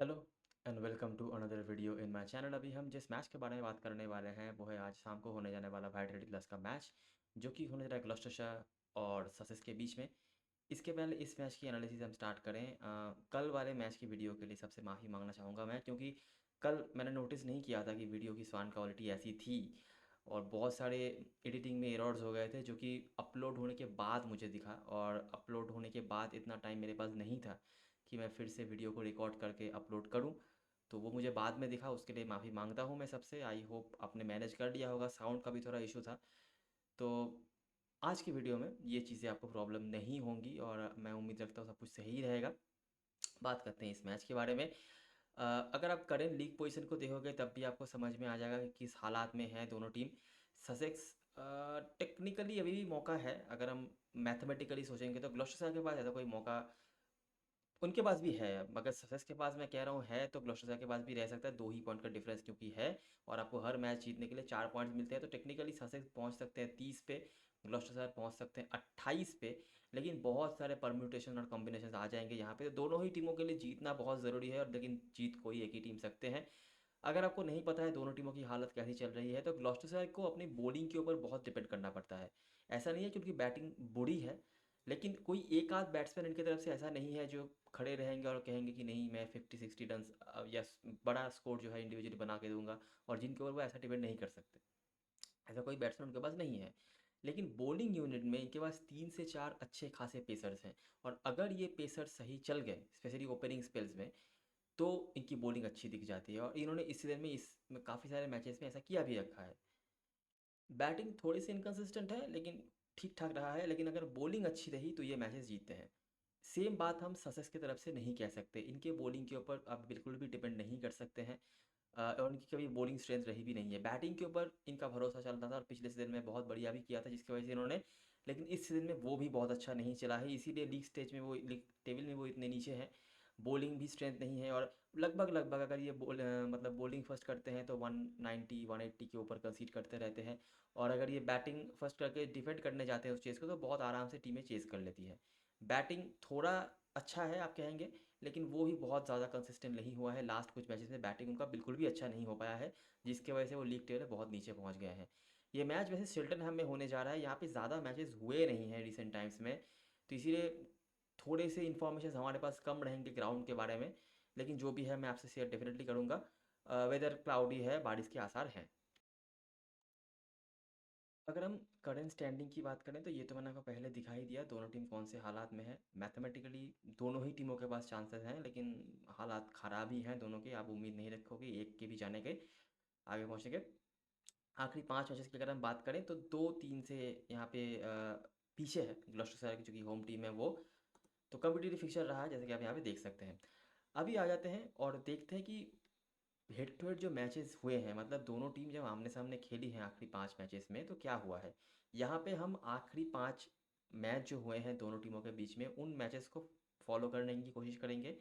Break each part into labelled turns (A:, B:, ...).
A: Hello and welcome to another video in my channel. अभी हम जिस मैच के बारे में बात करने वाले हैं वो है आज शाम को होने जाने वाला वाइट रेड प्लस का मैच, जो कि होने जा रहा है ग्लॉस्टरशायर और ससेक्स के बीच में। इसके पहले इस मैच की एनालिसिस हम स्टार्ट करें, कल वाले मैच की वीडियो के लिए सबसे माफ़ी मांगना चाहूँगा मैं, क्योंकि कल मैंने नोटिस नहीं किया था कि वीडियो की साउंड क्वालिटी ऐसी थी और बहुत सारे एडिटिंग में एरर्स हो गए थे जो कि अपलोड होने के बाद मुझे दिखा, और अपलोड होने के बाद इतना टाइम मेरे पास नहीं था कि मैं फिर से वीडियो को रिकॉर्ड करके अपलोड करूं। तो वो मुझे बाद में दिखा, उसके लिए माफ़ी मांगता हूं मैं सबसे। आई होप आपने मैनेज कर लिया होगा, साउंड का भी थोड़ा इशू था। तो आज की वीडियो में ये चीज़ें आपको प्रॉब्लम नहीं होंगी और मैं उम्मीद रखता हूँ सब कुछ सही रहेगा। बात करते हैं इस मैच के बारे में। अगर आप करेंट लीग पोजीशन को देखोगे तब भी आपको समझ में आ जाएगा कि किस हालात में है दोनों टीम। ससेक्स टेक्निकली अभी भी मौका है, अगर हम मैथमेटिकली सोचेंगे तो ग्लॉस्टरशायर के पास ऐसा कोई मौका उनके पास भी है, मगर ससेक्स के पास मैं कह रहा हूँ है तो ग्लॉस्टरशायर के पास भी रह सकता है। 2 ही पॉइंट का डिफरेंस क्योंकि है, और आपको हर मैच जीतने के लिए 4 पॉइंट्स मिलते हैं, तो टेक्निकली ससेक्स पहुँच सकते हैं 30 पे, ग्लॉस्टरशायर पहुँच सकते हैं 28 पे। लेकिन बहुत सारे परम्यूटेशन और कॉम्बिनेशन आ जाएंगे यहाँ पे, तो दोनों ही टीमों के लिए जीतना बहुत ज़रूरी है, और लेकिन जीत कोई एक ही टीम सकते हैं। अगर आपको नहीं पता है दोनों टीमों की हालत कैसी चल रही है, तो ग्लॉस्टरशायर को अपनी बॉलिंग के ऊपर बहुत डिपेंड करना पड़ता है। ऐसा नहीं है कि उनकी बैटिंग बुरी है, लेकिन कोई एक आध बैट्समैन इनकी तरफ से ऐसा नहीं है जो खड़े रहेंगे और कहेंगे कि नहीं मैं 50-60 रन या बड़ा स्कोर जो है इंडिविजुअली बना के दूंगा, और जिनके ऊपर वो ऐसा डिपेंड नहीं कर सकते। ऐसा कोई बैट्समैन उनके पास नहीं है। लेकिन बॉलिंग यूनिट में इनके पास 3 से 4 अच्छे खासे पेसर्स हैं, और अगर ये पेसर्स सही चल गए स्पेशली ओपनिंग स्पेल्स में, तो इनकी बॉलिंग अच्छी दिख जाती है, और इन्होंने इस सीज़न में इस काफ़ी सारे मैचेस में ऐसा किया भी रखा है। बैटिंग थोड़ी सी इनकन्सिस्टेंट है लेकिन ठीक ठाक रहा है, लेकिन अगर बॉलिंग अच्छी रही तो ये मैचेस जीतते हैं। सेम बात हम ससेक्स की तरफ से नहीं कह सकते, इनके बॉलिंग के ऊपर आप बिल्कुल भी डिपेंड नहीं कर सकते हैं। और इनकी कभी बॉलिंग स्ट्रेंथ रही भी नहीं है, बैटिंग के ऊपर इनका भरोसा चल रहा था और पिछले सीजन में बहुत बढ़िया भी किया था जिसकी वजह से इन्होंने, लेकिन इस सीजन में वो भी बहुत अच्छा नहीं चला है, इसीलिए लीग स्टेज में वो लीग टेबल में वो इतने नीचे हैं। बॉलिंग भी स्ट्रेंथ नहीं है, और लगभग लगभग अगर ये मतलब बॉलिंग फर्स्ट करते हैं तो 190 180 के ऊपर कंसीड करते रहते हैं, और अगर ये बैटिंग फर्स्ट करके डिफेंड करने जाते हैं उस चेज़ को तो बहुत आराम से टीमें चेज़ कर लेती है। बैटिंग थोड़ा अच्छा है आप कहेंगे, लेकिन वो भी बहुत ज़्यादा कंसिस्टेंट नहीं हुआ है। लास्ट कुछ मैचेस में बैटिंग उनका बिल्कुल भी अच्छा नहीं हो पाया है, जिसकी वजह से वो लीग टेबल में बहुत नीचे पहुंच गए हैं। ये मैच वैसे शिल्टनहम में होने जा रहा है, यहाँ पे ज़्यादा मैचेस हुए नहीं हैं रिसेंट टाइम्स में, तो इसीलिए थोड़े से इन्फॉर्मेशन हमारे पास कम रहेंगे ग्राउंड के बारे में। लेकिन जो भी है मैं आपसे शेयर डेफिनेटली करूँगा। वेदर क्लाउडी है, बारिश के आसार हैं। अगर हम करंट स्टैंडिंग की बात करें तो ये तो मैंने आपको पहले दिखा ही दिया दोनों टीम कौन से हालात में है। मैथमेटिकली दोनों ही टीमों के पास चांसेस हैं, लेकिन हालात ख़राब ही हैं दोनों के। आप उम्मीद नहीं रखोगे एक के भी जाने के आगे पहुँचने के। आखिरी 5 मैचेस की अगर हम बात करें तो 2-3 से यहाँ पे पीछे है ग्लॉस्टरशायर की, जो कि होम टीम है वो। तो कम्पिटिटिव फिक्चर रहा है जैसे कि आप यहाँ पे देख सकते हैं। अभी आ जाते हैं और देखते हैं कि हेड टू हेड जो मैचेस हुए हैं, मतलब दोनों टीम जब आमने सामने खेली हैं आखिरी 5 मैचेस में, तो क्या हुआ है। यहाँ पे हम आखिरी 5 मैच जो हुए हैं दोनों टीमों के बीच में उन मैचेस को फॉलो करने की कोशिश करेंगे,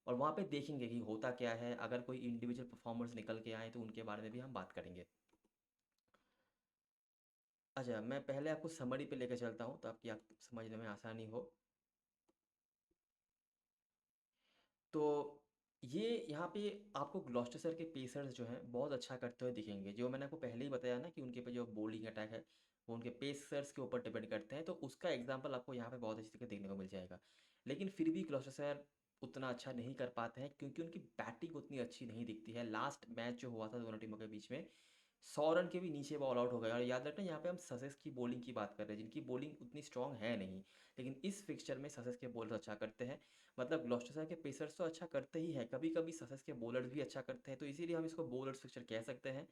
A: और वहाँ पे देखेंगे कि होता क्या है। अगर कोई इंडिविजुअल परफॉर्मर्स निकल के आए तो उनके बारे में भी हम बात करेंगे। अच्छा, मैं पहले आपको समरी पे लेकर चलता हूँ ताकि आप समझने में आसानी हो। तो ये यहाँ पे आपको ग्लॉस्टरशायर के पेसर्स जो हैं बहुत अच्छा करते हुए दिखेंगे, जो मैंने आपको पहले ही बताया ना कि उनके पे जो बॉलिंग अटैक है वो उनके पेसर्स के ऊपर डिपेंड करते हैं, तो उसका एग्जांपल आपको यहाँ पे बहुत अच्छी तरीके देखने को मिल जाएगा। लेकिन फिर भी ग्लॉस्टरशायर उतना अच्छा नहीं कर पाते हैं क्योंकि उनकी बैटिंग उतनी अच्छी नहीं दिखती है। लास्ट मैच जो हुआ था दोनों टीमों के बीच में 100 रन के भी नीचे बॉल आउट हो गए, और याद रखना यहाँ पे हम ससेक्स की बॉलिंग की बात कर रहे हैं जिनकी बॉलिंग उतनी स्ट्रांग है नहीं, लेकिन इस फिक्सचर में ससेक्स के बॉलर्स अच्छा करते हैं। मतलब ग्लॉस्टरशायर के पेसर्स तो अच्छा करते ही हैं, कभी कभी ससेक्स के बॉलर्स भी अच्छा करते हैं, तो इसीलिए हम इसको बॉलर्स फिक्सचर कह सकते हैं।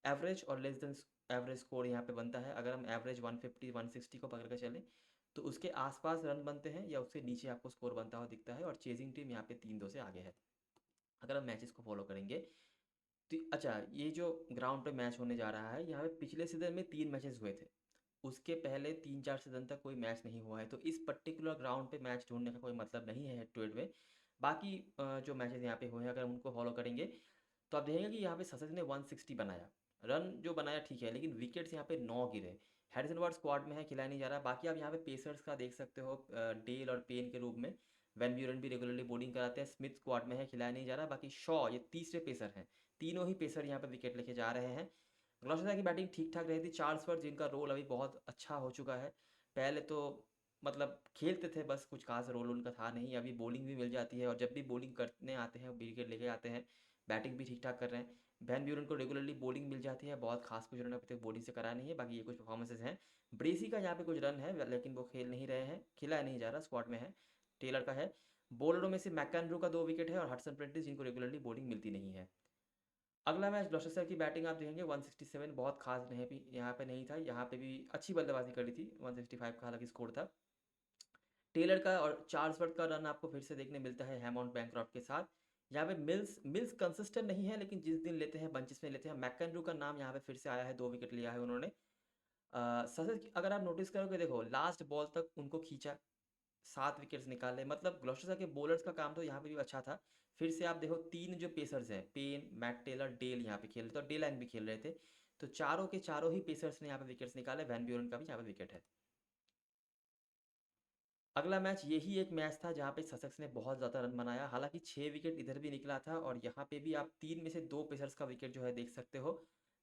A: एवरेज और लेस देन एवरेज स्कोर यहाँ पे बनता है। अगर हम एवरेज 150 160 को पकड़ कर चलें तो उसके आसपास रन बनते हैं या उससे नीचे आपको स्कोर बनता हुआ दिखता है, और चेजिंग टीम यहाँ पे 3-2 से आगे है। अगर हम मैचेस को फॉलो करेंगे तो अच्छा, ये जो ग्राउंड पे मैच होने जा रहा है यहाँ पे पिछले सीजन में 3 मैचेस हुए थे, उसके पहले 3-4 सीजन तक कोई मैच नहीं हुआ है, तो इस पर्टिकुलर ग्राउंड पे मैच ढूंढने का कोई मतलब नहीं है हेड टू हेड में। बाकी जो मैचेस यहाँ पे हुए हैं अगर हम उनको फॉलो करेंगे तो आप देखेंगे कि यहाँ पे ससेक्स ने 160 बनाया, रन जो बनाया ठीक है, लेकिन विकेट्स यहाँ पे 9 गिरे। हैरिसन वार्ड स्क्वाड में है, खिलाया नहीं जा रहा। बाकी आप यहाँ पे पेसर्स का देख सकते हो, डेल और पेन के रूप में वैन ब्यूरन भी रेगुलरली बॉलिंग कराते हैं, स्मिथ स्क्वाड में है, खिलाया नहीं जा रहा। बाकी शॉ ये तीसरे पेसर हैं, तीनों ही पेसर यहाँ पे विकेट लेके जा रहे हैं। ग्लॉस्टर की बैटिंग ठीक ठाक रही थी। चार्ल्स वर्थ जिनका रोल अभी बहुत अच्छा हो चुका है, पहले तो मतलब खेलते थे बस, कुछ खास रोल उनका था नहीं, अभी बॉलिंग भी मिल जाती है और जब भी बॉलिंग करने आते हैं विकेट लेके आते हैं। बैटिंग भी ठीक ठाक कर रहे हैं। वैन ब्यूरन को रेगुलरली बॉलिंग मिल जाती है, बहुत खास कुछ उन्होंने अभी तक बॉलिंग से करा नहीं है। बाकी ये कुछ परफॉर्मेंसेज हैं। ब्रेसी का यहाँ पे कुछ रन है लेकिन वो खेल नहीं रहे हैं, खिलाया नहीं जा रहा, स्क्वाड में है। टेलर का है। बॉलरों में से मैकएनरू का 2 विकेट है और हडसन प्रेंटिस जिनको रेगुलरली बॉलिंग मिलती नहीं है। अगला मैच ग्लॉस्टर की बैटिंग आप देखेंगे 167, बहुत खास नहीं भी यहाँ पे नहीं था, यहाँ पे भी अच्छी बल्लेबाजी करी थी। 165 का हालांकि स्कोर था। टेलर का और चार्ल्स वर्थ का रन आपको फिर से देखने मिलता है हैमॉन्ड बैंक्रॉफ्ट के साथ। यहाँ पे मिल्स मिल्स कंसिस्टेंट नहीं है, लेकिन जिस दिन लेते हैं बंचेस में लेते हैं। मैकएनरू का नाम यहाँ पे फिर से आया है, 2 विकेट लिया है उन्होंने। ससेक्स अगर आप नोटिस करोगे, देखो लास्ट बॉल तक उनको खींचा, 7 विकेट्स निकाले, मतलब ग्लॉस्टर के बॉलर्स का काम तो यहाँ पे भी अच्छा था। फिर से आप देखो 3 जो पेसर्स हैं, पेन, मैट टेलर, डेल यहाँ पे खेल रहे थे और डे लैंग भी खेल रहे थे। तो चारों के चारों ही पेसर्स ने यहाँ पे विकेट्स निकाले। वैन ब्यूरन का भी यहाँ पे विकेट है। अगला मैच यही एक मैच था जहाँ पे ससेक्स ने बहुत ज़्यादा रन बनाया, हालांकि 6 विकेट इधर भी निकला था और यहाँ पे भी आप 3 में से 2 पेसर्स का विकेट जो है देख सकते हो।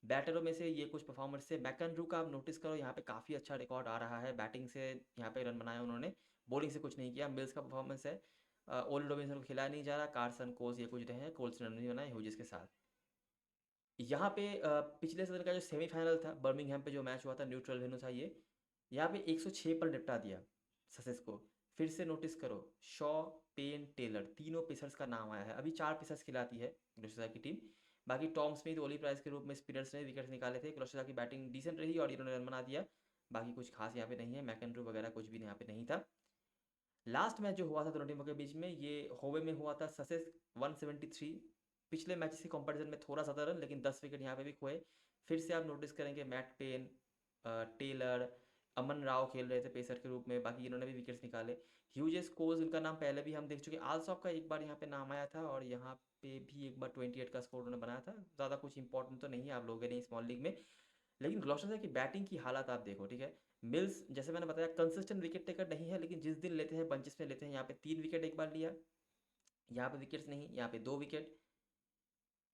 A: बैटरों में से ये कुछ परफॉर्मर्स से मैकएनरू का आप नोटिस करो, यहाँ पे काफ़ी अच्छा रिकॉर्ड आ रहा है। बैटिंग से यहाँ पे रन बनाया उन्होंने, बॉलिंग से कुछ नहीं किया। मिल्स का परफॉर्मेंस है, ओली रॉबिन्सन को खिलाया नहीं जा रहा। कार्सन, कोस ये कुछ रहे हैं, कोल्स रन नहीं बनाए ह्यूजेस के साथ। यहाँ पे पिछले सीजन का जो सेमीफाइनल था बर्मिंघम पे जो मैच हुआ था, न्यूट्रल वेन्यू था ये, यहाँ पे 106 पर निपटा दिया ससेस को। फिर से नोटिस करो, शॉ, पेन, टेलर तीनों पेसर्स का नाम आया है। अभी 4 पेसर्स खिलाती है ग्लोस्टर की टीम। बाकी टॉम स्मिथ, ओली प्राइस के रूप में स्पिनर्स ने विकेट्स निकाले थे। ग्लोस्टर की बैटिंग डिसेंट रही और इन्होंने रन बना दिया। बाकी कुछ खास यहाँ पे नहीं है, मैकेंड्रू वगैरह कुछ भी यहाँ पे नहीं था। लास्ट मैच जो हुआ था दोनों टीमों के बीच में, ये होवे में हुआ था। ससेस 173, पिछले मैचेस के कंपैरिजन में थोड़ा ज़्यादा रन, लेकिन 10 विकेट यहाँ पे भी खोए। फिर से आप नोटिस करेंगे मैट पेन, टेलर, अमन राव खेल रहे थे पेसर के रूप में, बाकी इन्होंने भी विकेट्स निकाले। ह्यूजेस, कोज, इनका नाम पहले भी हम देख चुके। आलसॉप का एक बार यहाँ पे नाम आया था और यहाँ पे भी एक बार 28 का स्कोर उन्होंने बनाया था। ज़्यादा कुछ इंपॉर्टेंट तो नहीं है, आप लोगों ने स्मॉल लीग में। लेकिन ग्लॉस्टर की बैटिंग की हालत आप देखो, ठीक है। मिल्स जैसे मैंने बताया कंसिस्टेंट विकेट टेकर नहीं है, लेकिन जिस दिन लेते हैं बंचेस में लेते हैं। यहाँ पे 3 विकेट एक बार लिया, यहाँ पे विकेट्स नहीं, यहाँ पे 2 विकेट,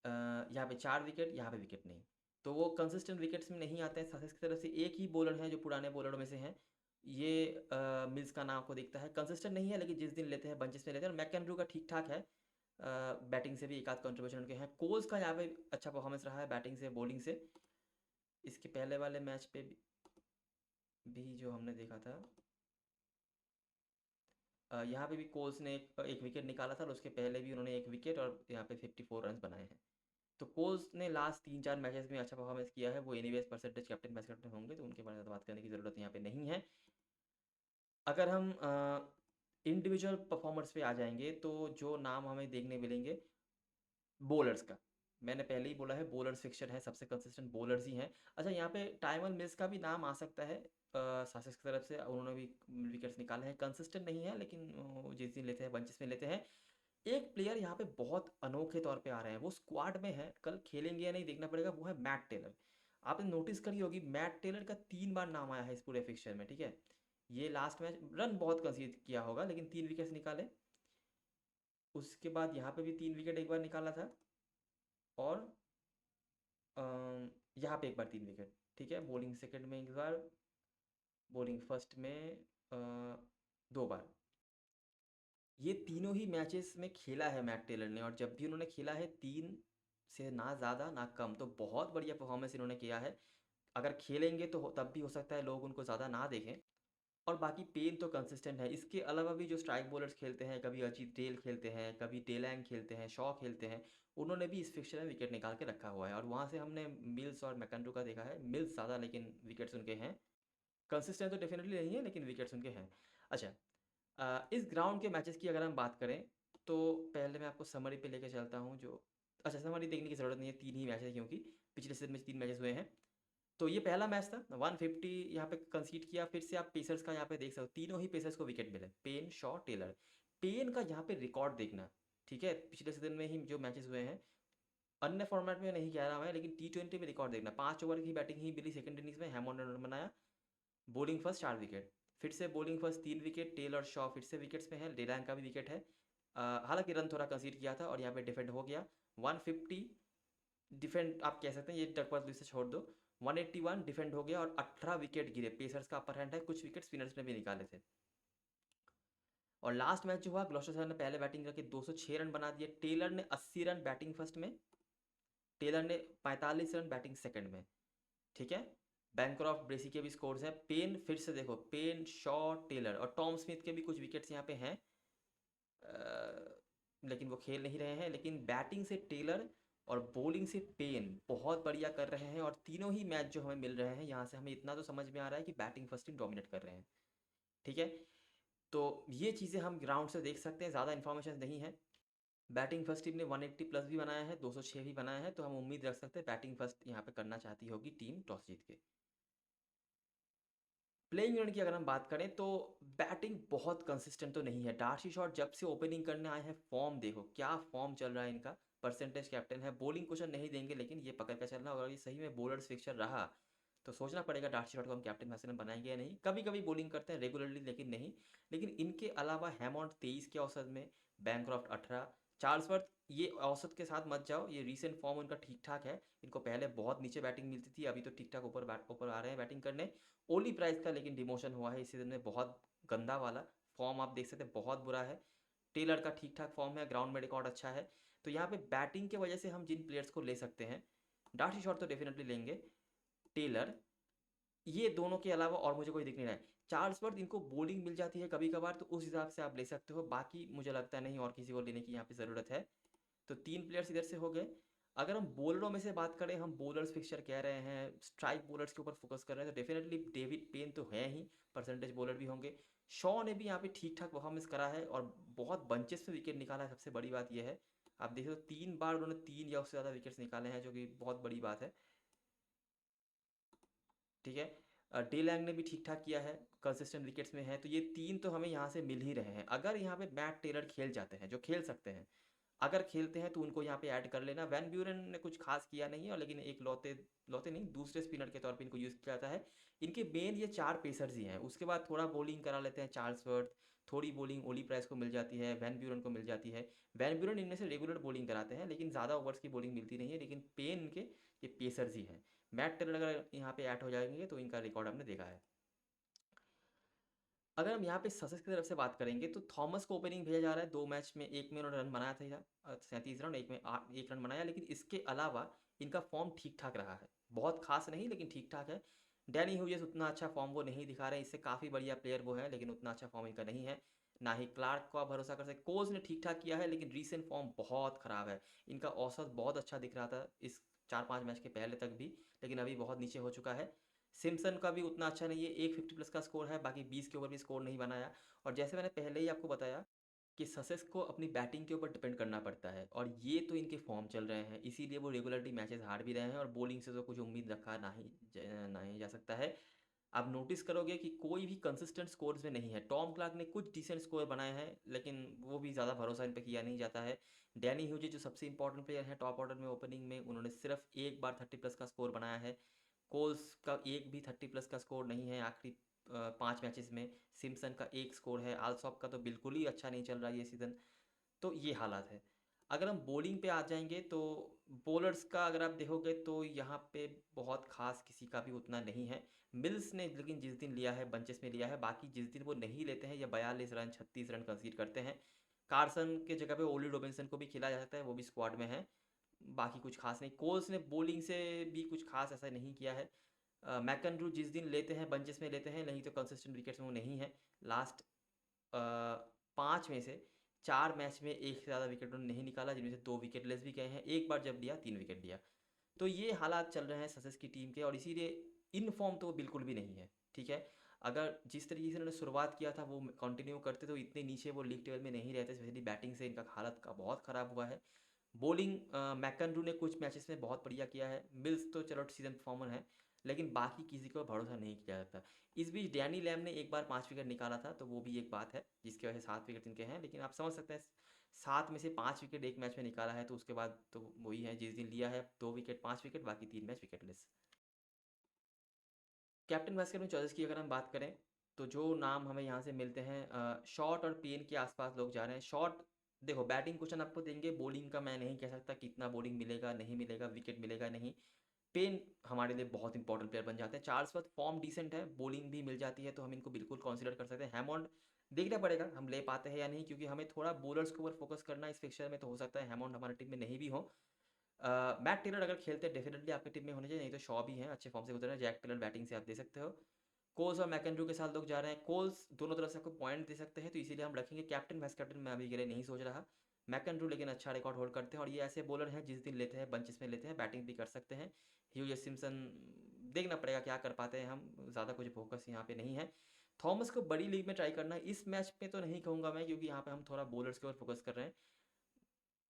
A: यहाँ पे 4 विकेट, यहाँ पे विकेट नहीं। तो वो कंसिस्टेंट विकेट्स में नहीं आते हैं। ससेक्स की तरफ से एक ही बॉलर है जो पुराने बॉलरों में से हैं, ये मिल्स का नाम आपको दिखता है। कंसिस्टेंट नहीं है, लेकिन जिस दिन लेते हैं बंचेस में लेते हैं। और मैकेंड्रू का ठीक ठाक है, बैटिंग से भी एक आध कंट्रीब्यूशन उनके हैं। कोल्स का यहाँ पे अच्छा परफॉर्मेंस रहा है बैटिंग से, बॉलिंग से। इसके पहले वाले मैच पे भी जो हमने देखा था, यहाँ पे भी कोल्स ने एक विकेट निकाला था और उसके पहले भी उन्होंने एक विकेट और यहाँ पे 54 रन बनाए हैं। तो कोल्स ने लास्ट 3-4 मैचेस में अच्छा परफॉर्मेंस किया है। वो anyways percentage captain match captain होंगे, तो उनके बारे में बात करने की ज़रूरत यहाँ पे नहीं है। अगर हम इंडिविजुअल परफॉर्मर्स पे आ जाएंगे, तो जो नाम हमें देखने मिलेंगे बॉलर्स का, मैंने पहले ही बोला है बॉलर्स फिक्सचर है, सबसे कंसिस्टेंट बॉलर्स ही हैं। अच्छा, यहाँ पे टाइमल मिल्स का भी नाम आ सकता है, सासेक्स की तरफ से उन्होंने भी विकेट्स निकाले हैं। कंसिस्टेंट नहीं है, लेकिन जिस दिन लेते हैं बंचेस में लेते हैं। एक प्लेयर यहाँ पे बहुत अनोखे तौर पे आ रहे हैं, वो स्क्वाड में है, कल खेलेंगे या नहीं देखना पड़ेगा, वो है मैट टेलर। आपने नोटिस करी होगी मैट टेलर का 3 बार नाम आया है इस पूरे फिक्सचर में, ठीक है। ये लास्ट मैच रन बहुत कंसीड किया होगा, लेकिन 3 विकेट्स निकाले। उसके बाद यहाँ पे भी 3 विकेट एक बार निकाला था और यहाँ पे एक बार 3 विकेट, ठीक है। बॉलिंग सेकंड में एक बार, बॉलिंग फर्स्ट में 2 बार। ये तीनों ही मैचेस में खेला है मैट टेलर ने, और जब भी उन्होंने खेला है 3 से ना ज़्यादा ना कम, तो बहुत बढ़िया परफॉर्मेंस इन्होंने किया है। अगर खेलेंगे तो तब भी हो सकता है लोग उनको ज़्यादा ना देखें। और बाकी पेन तो कंसिस्टेंट है। इसके अलावा भी जो स्ट्राइक बॉलर्स खेलते हैं, कभी अजीत डेल खेलते हैं, कभी डेलैंग खेलते हैं, शॉ खेलते हैं, उन्होंने भी इस फिक्चर में विकेट निकाल के रखा हुआ है। और वहाँ से हमने मिल्स और मैकेंड्रू का देखा है, मिल्स ज़्यादा लेकिन विकेट्स उनके हैं। कंसिस्टेंट तो डेफिनेटली नहीं है, लेकिन विकेट्स उनके हैं। अच्छा, इस ग्राउंड के मैचेस की अगर हम बात करें, तो पहले मैं आपको समरी पे लेके चलता हूँ। जो अच्छा, समरी देखने की ज़रूरत नहीं है, 3 ही मैच है क्योंकि पिछले सीजन में 3 मैचेस हुए हैं। तो ये पहला मैच था, 150 यहाँ पे कंसीड किया। फिर से आप पेसर्स का यहाँ पे देख सकते हो, तीनों ही पेसर्स को विकेट मिले, पेन, शॉ, टेलर। पेन का यहाँ पे रिकॉर्ड देखना, ठीक है, पिछले सीजन में ही जो मैचेस हुए हैं, अन्य फॉर्मेट में नहीं कह रहा मैं, लेकिन T20 में रिकॉर्ड देखना। 5 ओवर की बैटिंग ही मिली सेकंड इनिंग्स में, हैमॉन्ड ने रन बनाया, बॉलिंग फर्स्ट 4 विकेट। फिर से बॉलिंग फर्स्ट 3 विकेट, टेल और शॉ फिर से विकेट्स में है, डेलैंग का भी विकेट है। हालांकि रन थोड़ा कंसीड किया था और यहाँ पे डिफेंड हो गया। 150 डिफेंड आप कह सकते हैं, ये डकवर्थ से छोड़ दो। 181 डिफेंड हो गया और 18 विकेट गिरे। पेसर्स का अपर हैंड है, कुछ विकेट स्पिनर्स ने भी निकाले थे। और लास्ट मैच जो हुआ, ग्लॉस्टरशायर ने पहले बैटिंग करके 206 रन बना दिए। टेलर ने 80 रन बैटिंग फर्स्ट में, टेलर ने 45 रन बैटिंग सेकंड में। ठीक है, बैंक्रॉफ्ट ब्रेसी के भी स्कोर्स हैं। पेन फिर से देखो, पेन, शॉ, टेलर और टॉम स्मिथ के भी कुछ विकेट्स यहाँ पे हैं, लेकिन वो खेल नहीं रहे हैं। लेकिन बैटिंग से टेलर और बॉलिंग से पेन बहुत बढ़िया कर रहे हैं। और तीनों ही मैच जो हमें मिल रहे हैं यहाँ से हमें इतना तो समझ में आ रहा है कि बैटिंग फर्स्ट टीम डोमिनेट कर रहे हैं। ठीक है, तो ये चीज़ें हम ग्राउंड से देख सकते हैं, ज़्यादा इन्फॉर्मेशन नहीं है। बैटिंग फर्स्ट टीम ने 180 प्लस भी बनाया है, 206 भी बनाया है, तो हम उम्मीद रख सकते हैं बैटिंग फर्स्ट यहाँ पे करना चाहती होगी टीम टॉस जीत के। प्लेइंग यूनिट की अगर हम बात करें तो बैटिंग बहुत कंसिस्टेंट तो नहीं है। डार्सी शॉट जब से ओपनिंग करने आए हैं, फॉर्म देखो क्या फॉर्म चल रहा है इनका। परसेंटेज कैप्टन है, बॉलिंग क्वेश्चन नहीं देंगे लेकिन ये पकड़ कर चलना, अगर ये सही में बॉलर्स फिक्चर रहा तो सोचना पड़ेगा डार्सी शॉट को हम कैप्टन वैसे में बनाएंगे या नहीं। कभी कभी बॉलिंग करते हैं रेगुलरली लेकिन नहीं। लेकिन इनके अलावा हैमॉन्ड 23 के औसत में, बैंक्रॉफ्ट 18, चार्ल्सवर्थ ये औसत के साथ मत जाओ, ये रीसेंट फॉर्म उनका ठीक ठाक है। इनको पहले बहुत नीचे बैटिंग मिलती थी, अभी तो ठीक ठाक ऊपर आ रहे हैं बैटिंग करने। ओली प्राइस का लेकिन डिमोशन हुआ है इस सीजन में, बहुत गंदा वाला फॉर्म आप देख सकते हैं, बहुत बुरा है। टेलर का ठीक ठाक फॉर्म है, ग्राउंड में रिकॉर्ड अच्छा है। तो यहाँ पे बैटिंग के वजह से हम जिन प्लेयर्स को ले सकते हैं, डार्सी शॉट तो डेफिनेटली लेंगे, टेलर, ये दोनों के अलावा और मुझे कोई दिख नहीं रहा है। चार्ल्सवर्थ इनको बॉलिंग मिल जाती है कभी कभार, तो उस हिसाब से आप ले सकते हो, बाकी मुझे लगता नहीं और किसी को लेने की यहाँ पे ज़रूरत है। तो 3 प्लेयर्स इधर से हो गए। अगर हम बॉलरों में से बात करें, हम बॉलर्स फिक्सचर कह रहे हैं, स्ट्राइक बॉलर्स के ऊपर फोकस कर रहे हैं, तो डेफिनेटली डेविड पेन तो है ही, परसेंटेज बॉलर भी होंगे। शॉ ने भी यहाँ पे ठीक ठाक परफॉर्मेंस करा है और बहुत बंचेस में विकेट निकाला है, सबसे बड़ी बात यह है। आप देखिए तो 3 बार उन्होंने 3 या उससे ज़्यादा विकेट्स निकाले हैं, जो कि बहुत बड़ी बात है। ठीक है, डे लैंग ने भी ठीक ठाक किया है, कंसिस्टेंट विकेट्स में है। तो ये 3 तो हमें यहाँ से मिल ही रहे हैं। अगर यहाँ पे मैट टेलर खेल जाते हैं, जो खेल सकते हैं, अगर खेलते हैं तो उनको यहाँ पे ऐड कर लेना। वैन ब्यूरन ने कुछ खास किया नहीं है, और लेकिन एक लौते लौते नहीं, दूसरे स्पिनर के तौर पे इनको यूज़ किया जाता है। इनके मेन ये 4 पेसर्स ही हैं, उसके बाद थोड़ा बॉलिंग करा लेते हैं चार्ल्सवर्थ, थोड़ी बॉलिंग ओली प्राइस को मिल जाती है, वैन ब्यूरन को मिल जाती है। वैन ब्यूरन इनमें से रेगुलर बॉलिंग कराते हैं लेकिन ज़्यादा ओवर्स की बॉलिंग मिलती नहीं है, लेकिन पेन इनके ये पेसर्स ही हैं। मैट टेलर अगर यहाँ पे ऐड हो जाएंगे तो इनका रिकॉर्ड हमने देखा है। अगर हम यहाँ पे ससेक्स की तरफ से बात करेंगे तो थॉमस को ओपनिंग भेजा जा रहा है। 2 मैच में, एक में उन्होंने रन बनाया था 37 रन, एक में 1 रन बनाया, लेकिन इसके अलावा इनका फॉर्म ठीक ठाक रहा है, बहुत खास नहीं लेकिन ठीक ठाक है। डैनी ह्यूजेस उतना अच्छा फॉर्म वो नहीं दिखा रहे हैं, इससे काफ़ी बढ़िया प्लेयर वो है लेकिन उतना अच्छा फॉर्म इनका नहीं है। ना ही क्लार्क को आप भरोसा कर सकते। कोज ने ठीक ठाक किया है लेकिन रीसेंट फॉर्म बहुत ख़राब है। इनका औसत बहुत अच्छा दिख रहा था इस 4-5 मैच के पहले तक भी, लेकिन अभी बहुत नीचे हो चुका है। सिम्पसन का भी उतना अच्छा नहीं है, एक 50 प्लस का स्कोर है, बाकी 20 के ऊपर भी स्कोर नहीं बनाया। और जैसे मैंने पहले ही आपको बताया कि ससेक्स को अपनी बैटिंग के ऊपर डिपेंड करना पड़ता है, और ये तो इनके फॉर्म चल रहे हैं, इसीलिए वो रेगुलरली मैचेस हार भी रहे हैं। और बॉलिंग से तो कुछ उम्मीद रखा नहीं जा सकता है। आप नोटिस करोगे कि कोई भी कंसिस्टेंट स्कोर्स में नहीं है। टॉम क्लार्क ने कुछ डिसेंट स्कोर बनाए हैं लेकिन वो भी ज़्यादा भरोसा इन पर किया नहीं जाता है। डैनी ह्यूजे जो सबसे इंपॉर्टेंट प्लेयर है टॉप ऑर्डर में ओपनिंग में, उन्होंने सिर्फ एक बार 30 प्लस का स्कोर बनाया है। कोल्स का एक भी 30 प्लस का स्कोर नहीं है आखिरी 5 मैचेस में। सिम्पसन का एक स्कोर है, आल्सॉप का तो बिल्कुल ही अच्छा नहीं चल रहा है ये सीज़न। तो ये हालात है। अगर हम बॉलिंग पे आ जाएंगे तो बॉलर्स का अगर आप देखोगे तो यहाँ पे बहुत खास किसी का भी उतना नहीं है। मिल्स ने लेकिन जिस दिन लिया है बंचेस में लिया है, बाकी जिस दिन वो नहीं लेते हैं या 42 रन 36 रन कंसीड करते हैं। कार्सन के जगह पे ओली रॉबिन्सन को भी खेला जा सकता है, वो भी स्क्वाड में है। बाकी कुछ खास नहीं। कोल्स ने बॉलिंग से भी कुछ खास ऐसा नहीं किया है। मैकनरू जिस दिन लेते हैं बंचेस में लेते हैं, नहीं तो कंसिस्टेंट विकेट्स में वो नहीं है। लास्ट 5 में से 4 मैच में एक से ज़्यादा विकेट उन्होंने नहीं निकाला, जिनमें से 2 विकेट लेस भी गए हैं। एक बार जब लिया 3 विकेट लिया। तो ये हालात चल रहे हैं ससेक्स की टीम के, और इसीलिए इन फॉर्म तो वो बिल्कुल भी नहीं है। ठीक है, अगर जिस तरीके से उन्होंने शुरुआत किया था वो कंटिन्यू करते तो इतने नीचे वो लीग टेबल में नहीं रहते। स्पेशली बैटिंग से इनका हालत का बहुत ख़राब हुआ है। बॉलिंग मैकनरू ने कुछ मैचेस में बहुत बढ़िया किया है। मिल्स तो चलो सीजन परफॉर्मर है लेकिन बाकी किसी को भरोसा नहीं किया जाता। इस बीच डैनी लैम ने एक बार 5 विकेट निकाला था, तो वो भी एक बात है जिसकी वजह से 7 विकेट इनके हैं। लेकिन आप समझ सकते हैं 7 में से 5 विकेट एक मैच में निकाला है, तो उसके बाद तो वही है जिस दिन लिया है 2 विकेट 5 विकेट, बाकी 3 match wicketless. Captain vice captain choice की अगर हम बात करें तो जो नाम हमें यहाँ से मिलते हैं, शॉट और पेन के आसपास लोग जा रहे हैं। शॉट, देखो बैटिंग क्वेश्चन आपको देंगे, बॉलिंग का मैं नहीं कह सकता कितना बॉलिंग मिलेगा नहीं मिलेगा, विकेट मिलेगा नहीं। पेन हमारे लिए बहुत इंपॉर्टेंट प्लेयर बन जाते हैं। चार्ल्सवर्थ फॉर्म डिसेंट है, बॉलिंग भी मिल जाती है, तो हम इनको बिल्कुल कंसीडर कर सकते हैं। हैमॉन्ड देखना पड़ेगा हम ले पाते हैं या नहीं, क्योंकि हमें थोड़ा बॉलर्स के ऊपर फोकस करना है इस फिक्चर में, तो हो सकता है हैमॉन्ड हमारी टीम में नहीं भी हो। मैट टेलर अगर खेलते हैं डेफिनेटली आपकी टीम में होने चाहिए, नहीं तो शॉ भी हैं अच्छे फॉर्म से गुजर रहे हैं। जैक टेलर बैटिंग से आप दे सकते हो। कोल्स और मैकेंड्रू के साथ लोग जा रहे हैं। कोल्स दोनों तरफ से आपको पॉइंट दे सकते हैं, तो इसीलिए हम रखेंगे। कैप्टन वाइस कैप्टन मैं अभी के लिए नहीं सोच रहा। मैकेंड्रू लेकिन अच्छा रिकॉर्ड होल्ड करते हैं, और ये ऐसे बॉलर हैं जिस दिन लेते हैं बंचेस में लेते हैं, बैटिंग भी कर सकते हैं। ह्यूज सिम्पसन देखना पड़ेगा क्या कर पाते हैं, हम ज़्यादा कुछ फोकस यहाँ पे नहीं है। थॉमस को बड़ी लीग में ट्राई करना है, इस मैच में तो नहीं कहूँगा मैं, क्योंकि यहाँ पे हम थोड़ा बॉलर्स के ऊपर फोकस कर रहे हैं।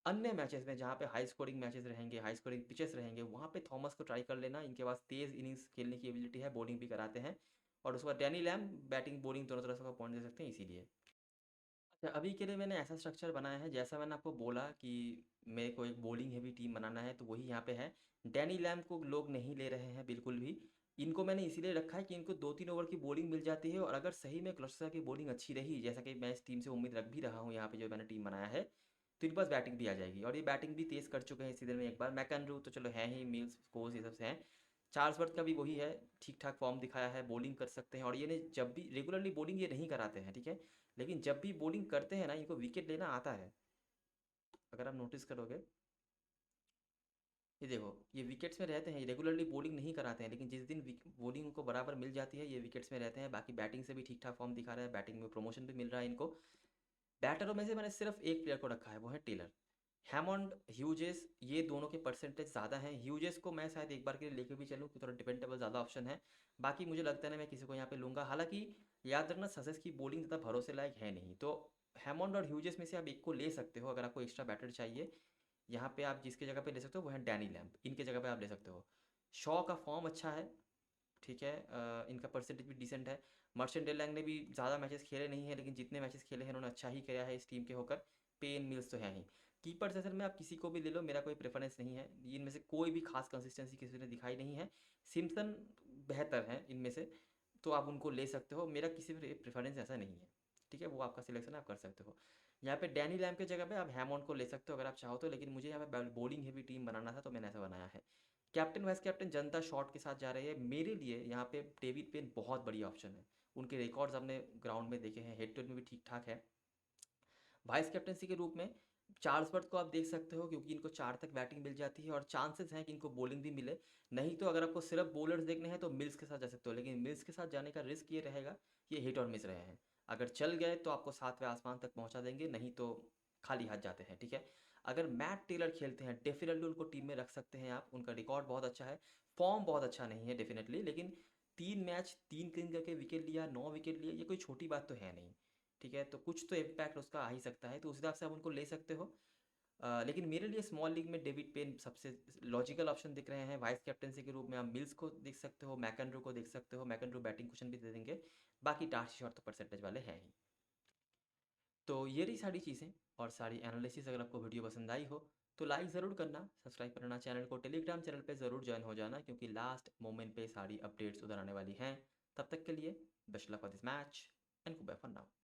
A: अन्य मैचेस में जहाँ पे हाई स्कोरिंग मैचेस रहेंगे, हाई स्कोरिंग पिचेस रहेंगे, वहाँ पे थॉमस को ट्राई कर लेना। इनके पास तेज़ इनिंग्स खेलने की एबिलिटी है, बॉलिंग भी कराते हैं। और उसके बाद डैनी लैम बैटिंग बॉलिंग दोनों तरफ से पॉइंट दे सकते हैं, इसीलिए। अच्छा, अभी के लिए मैंने ऐसा स्ट्रक्चर बनाया है, जैसा मैंने आपको बोला कि मेरे को एक बॉलिंग हैवी टीम बनाना है, तो वही यहाँ पे है। डैनी लैम को लोग नहीं ले रहे हैं बिल्कुल भी। इनको मैंने इसीलिए रखा है कि इनको 2-3 ओवर की बॉलिंग मिल जाती है, और अगर सही में क्लस्टर की बॉलिंग अच्छी रही, जैसा कि मैं इस टीम से उम्मीद रख भी रहा हूँ यहाँ पे जो मैंने टीम बनाया है, तो इनके पास बैटिंग भी आ जाएगी। और ये बैटिंग भी तेज़ कर चुके हैं इस सीजन में एक बार। मैकनरू तो चलो है ही, मिल्स कोस ये सब से हैं। चार्ल्सवर्थ का भी वही है, ठीक ठाक फॉर्म दिखाया है, बॉलिंग कर सकते हैं। और ये ने जब भी रेगुलरली बॉलिंग ये नहीं कराते हैं, ठीक है, लेकिन जब भी बॉलिंग करते हैं ना, इनको विकेट लेना आता है। अगर आप नोटिस करोगे, ये देखो ये विकेट्स में रहते हैं, ये रेगुलरली बॉलिंग नहीं कराते हैं, लेकिन जिस दिन बॉलिंग को बराबर मिल जाती है, ये विकेट्स में रहते हैं। बाकी बैटिंग से भी ठीक ठाक फॉर्म दिखा रहा है, बैटिंग में प्रमोशन भी मिल रहा है इनको। बैटरों में से मैंने सिर्फ एक प्लेयर को रखा है, वो है टेलर। हैमॉन्ड, ह्यूजेस, ये दोनों के परसेंटेज ज़्यादा हैं। ह्यूजेस को मैं शायद एक बार के लिए लेके भी चलूँ, कि थोड़ा डिपेंडेबल ज़्यादा ऑप्शन है। बाकी मुझे लगता है ना मैं किसी को यहाँ पे लूँगा। हालांकि याद रखना ससेस की बॉलिंग ज़्यादा भरोसे लायक है नहीं, तो हैमॉन्ड और ह्यूजेस में से आप एक को ले सकते हो अगर आपको एक्स्ट्रा बैटर चाहिए। यहाँ पे आप जिसके जगह पे ले सकते हो वो है डैनी लैम्प, इनके जगह पे आप ले सकते हो। शॉ का फॉर्म अच्छा है, ठीक है, इनका परसेंटेज भी डिसेंट है। मर्चेंट डेलैंग ने भी ज़्यादा मैचेस खेले नहीं है, लेकिन जितने मैचेस खेले हैं उन्होंने अच्छा ही किया है इस टीम के होकर। पेन मिल्स तो है ही। कीपर सेशन में आप किसी को भी ले लो, मेरा कोई प्रेफरेंस नहीं है। इनमें से कोई भी खास कंसिस्टेंसी किसी ने दिखाई नहीं है। सिम्पसन बेहतर है इनमें से, तो आप उनको ले सकते हो। मेरा किसी भी प्रेफरेंस ऐसा नहीं है, ठीक है, वो आपका सिलेक्शन आप कर सकते हो। यहाँ पे डैनी लैम के जगह पे आप हैमॉन्ड को ले सकते हो अगर आप चाहो तो, लेकिन मुझे यहाँ पे बॉलिंग हेवी टीम बनाना था, तो मैंने ऐसा बनाया है। कैप्टन वाइस कैप्टन जनता शॉट के साथ जा रही है। मेरे लिए यहाँ पे डेविड पेन बहुत बढ़िया ऑप्शन है। उनके रिकॉर्ड्स हमने ग्राउंड में देखे हैं, हेड टू हेड में भी ठीक ठाक है। वाइस कैप्टनसी के रूप में चार्ल्सवर्थ को आप देख सकते हो, क्योंकि इनको 4 तक बैटिंग मिल जाती है, और चांसेस हैं कि इनको बॉलिंग भी मिले। नहीं तो अगर आपको सिर्फ बॉलर्स देखने हैं तो मिल्स के साथ जा सकते हो, लेकिन मिल्स के साथ जाने का रिस्क ये रहेगा कि ये हिट और मिस रहे हैं। अगर चल गए तो आपको 7वें आसमान तक पहुंचा देंगे, नहीं तो खाली हाथ जाते हैं, ठीक है। अगर मैट टेलर खेलते हैं, डेफिनेटली उनको टीम में रख सकते हैं आप। उनका रिकॉर्ड बहुत अच्छा है, फॉर्म बहुत अच्छा नहीं है डेफिनेटली, लेकिन 3 मैच 3 करके विकेट लिया, 9 विकेट लिए, ये कोई छोटी बात तो है नहीं, ठीक है। तो कुछ तो इम्पैक्ट उसका आ ही सकता है, तो उस हिसाब से आप उनको ले सकते हो। लेकिन मेरे लिए स्मॉल लीग में डेविड पेन सबसे लॉजिकल ऑप्शन दिख रहे हैं। वाइस कैप्टनसी के रूप में आप मिल्स को देख सकते हो, मैकनरू को देख सकते हो। मैकनरू बैटिंग क्वेश्चन भी दे देंगे, बाकी डार्सी शॉट तो परसेंटेज वाले हैं ही। तो ये रही सारी चीज़ें और सारी एनालिसिस। अगर आपको वीडियो पसंद आई हो तो लाइक ज़रूर करना, सब्सक्राइब करना चैनल को, टेलीग्राम चैनल पे ज़रूर ज्वाइन हो जाना, क्योंकि लास्ट मोमेंट पे सारी अपडेट्स उधर आने वाली हैं। तब तक के लिए best luck for this match and goodbye for now.